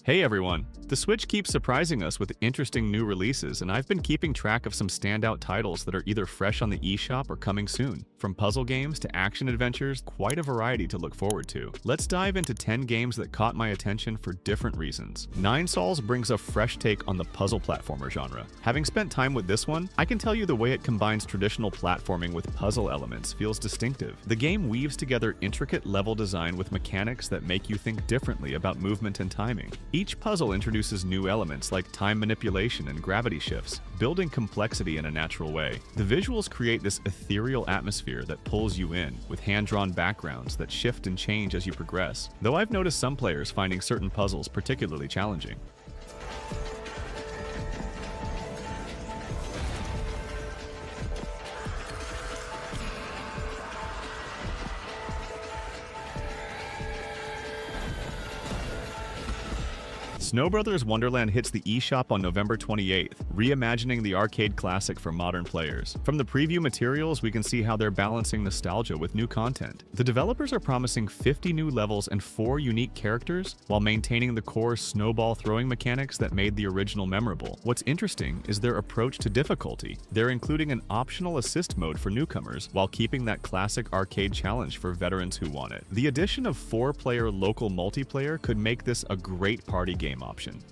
Hey everyone! The Switch keeps surprising us with interesting new releases, and I've been keeping track of some standout titles that are either fresh on the eShop or coming soon. From puzzle games to action adventures, quite a variety to look forward to. Let's dive into 10 games that caught my attention for different reasons. Nine Sols brings a fresh take on the puzzle platformer genre. Having spent time with this one, I can tell you the way it combines traditional platforming with puzzle elements feels distinctive. The game weaves together intricate level design with mechanics that make you think differently about movement and timing. Each puzzle introduces new elements like time manipulation and gravity shifts, building complexity in a natural way. The visuals create this ethereal atmosphere that pulls you in, with hand-drawn backgrounds that shift and change as you progress, though I've noticed some players finding certain puzzles particularly challenging. Snow Brothers Wonderland hits the eShop on November 28th, reimagining the arcade classic for modern players. From the preview materials, we can see how they're balancing nostalgia with new content. The developers are promising 50 new levels and 4 unique characters, while maintaining the core snowball throwing mechanics that made the original memorable. What's interesting is their approach to difficulty. They're including an optional assist mode for newcomers, while keeping that classic arcade challenge for veterans who want it. The addition of 4-player local multiplayer could make this a great party game option.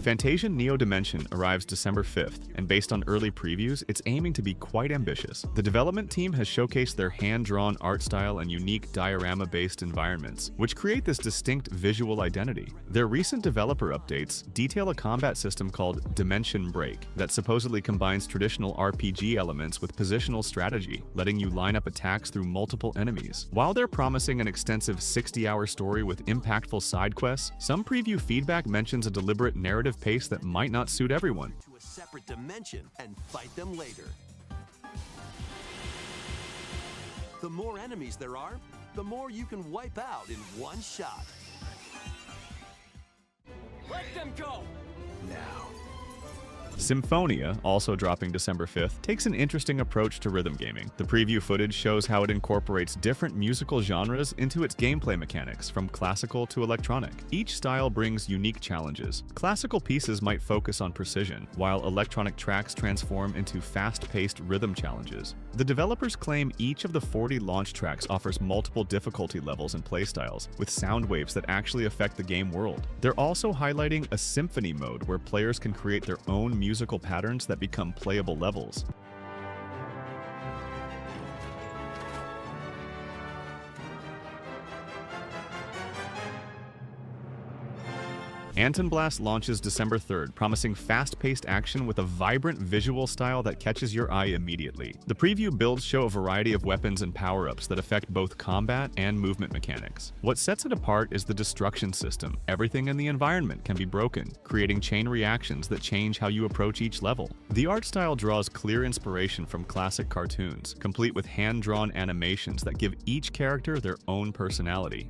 Fantasia Neo Dimension arrives December 5th, and based on early previews, it's aiming to be quite ambitious. The development team has showcased their hand-drawn art style and unique diorama-based environments, which create this distinct visual identity. Their recent developer updates detail a combat system called Dimension Break that supposedly combines traditional RPG elements with positional strategy, letting you line up attacks through multiple enemies. While they're promising an extensive 60-hour story with impactful side quests, some preview feedback mentions a deliberate narrative pace that might not suit everyone. To a separate dimension and fight them later. The more enemies there are, the more you can wipe out in one shot. Let them go! Now. Symphonia, also dropping December 5th, takes an interesting approach to rhythm gaming. The preview footage shows how it incorporates different musical genres into its gameplay mechanics, from classical to electronic. Each style brings unique challenges. Classical pieces might focus on precision, while electronic tracks transform into fast-paced rhythm challenges. The developers claim each of the 40 launch tracks offers multiple difficulty levels and playstyles, with sound waves that actually affect the game world. They're also highlighting a symphony mode where players can create their own musical patterns that become playable levels. Anton Blast launches December 3rd, promising fast-paced action with a vibrant visual style that catches your eye immediately. The preview builds show a variety of weapons and power-ups that affect both combat and movement mechanics. What sets it apart is the destruction system. Everything in the environment can be broken, creating chain reactions that change how you approach each level. The art style draws clear inspiration from classic cartoons, complete with hand-drawn animations that give each character their own personality.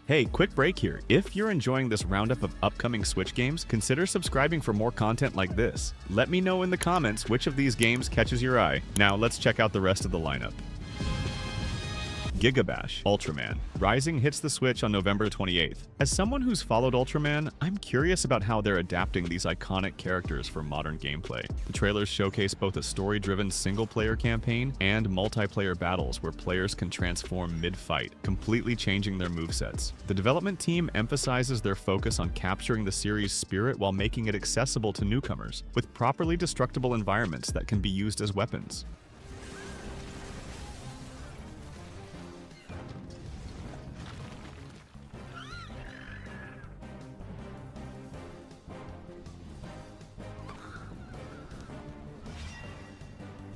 Hey, quick break here. If you're enjoying this roundup of upcoming Switch games, consider subscribing for more content like this. Let me know in the comments which of these games catches your eye. Now let's check out the rest of the lineup. Gigabash Ultraman Rising hits the Switch on November 28th. As someone who's followed Ultraman, I'm curious about how they're adapting these iconic characters for modern gameplay. The trailers showcase both a story-driven single-player campaign and multiplayer battles where players can transform mid-fight, completely changing their movesets. The development team emphasizes their focus on capturing the series' spirit while making it accessible to newcomers, with properly destructible environments that can be used as weapons.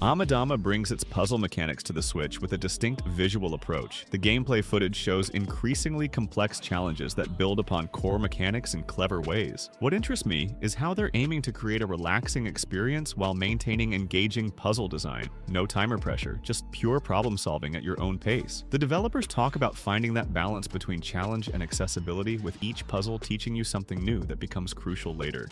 Amadama brings its puzzle mechanics to the Switch with a distinct visual approach. The gameplay footage shows increasingly complex challenges that build upon core mechanics in clever ways. What interests me is how they're aiming to create a relaxing experience while maintaining engaging puzzle design. No timer pressure, just pure problem solving at your own pace. The developers talk about finding that balance between challenge and accessibility, with each puzzle teaching you something new that becomes crucial later.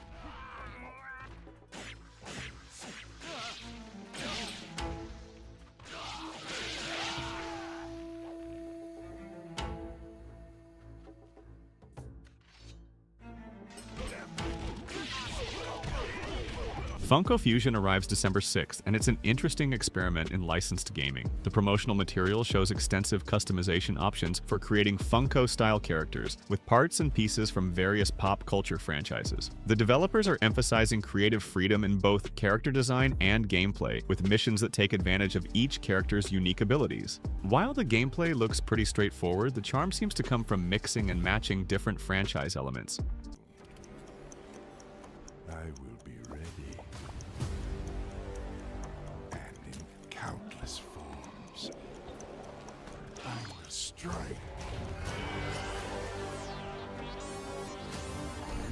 Funko Fusion arrives December 6th, and it's an interesting experiment in licensed gaming. The promotional material shows extensive customization options for creating Funko-style characters, with parts and pieces from various pop culture franchises. The developers are emphasizing creative freedom in both character design and gameplay, with missions that take advantage of each character's unique abilities. While the gameplay looks pretty straightforward, the charm seems to come from mixing and matching different franchise elements. I will be ready. And in countless forms, I will strike.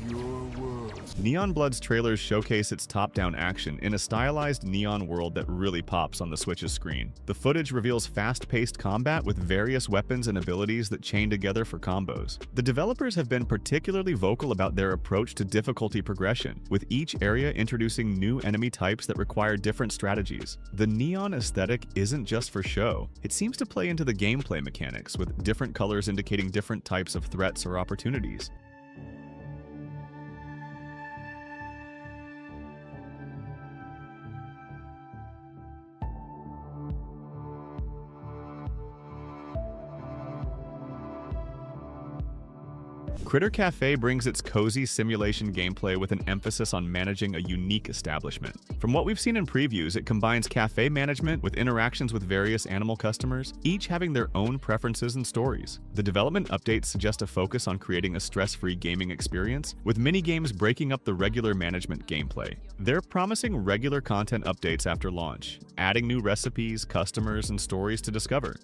Your world. Neon Blood's trailers showcase its top-down action in a stylized neon world that really pops on the Switch's screen. The footage reveals fast-paced combat with various weapons and abilities that chain together for combos. The developers have been particularly vocal about their approach to difficulty progression, with each area introducing new enemy types that require different strategies. The neon aesthetic isn't just for show. It seems to play into the gameplay mechanics, with different colors indicating different types of threats or opportunities. Critter Cafe brings its cozy simulation gameplay with an emphasis on managing a unique establishment. From what we've seen in previews, it combines cafe management with interactions with various animal customers, each having their own preferences and stories. The development updates suggest a focus on creating a stress-free gaming experience, with mini-games breaking up the regular management gameplay. They're promising regular content updates after launch, adding new recipes, customers, and stories to discover.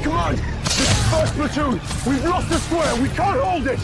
Command! This is first platoon! We've lost the square! We can't hold it!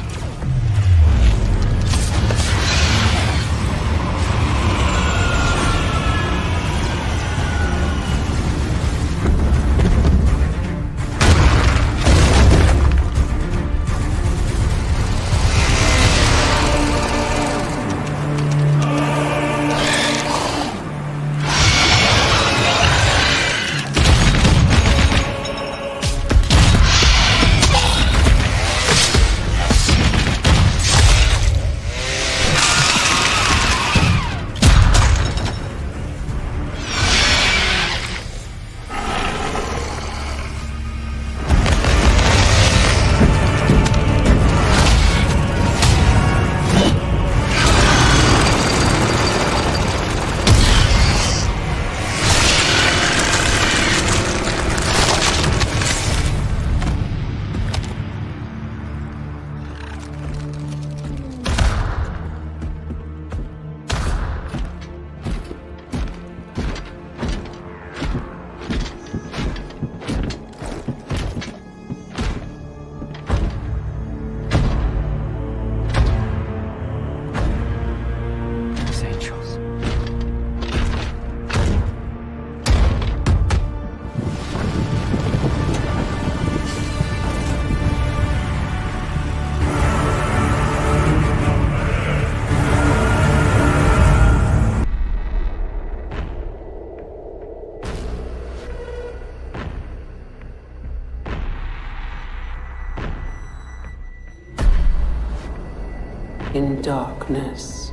in darkness,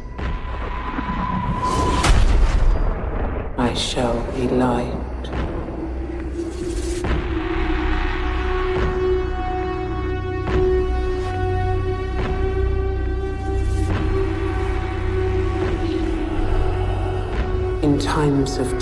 I shall be light. In times of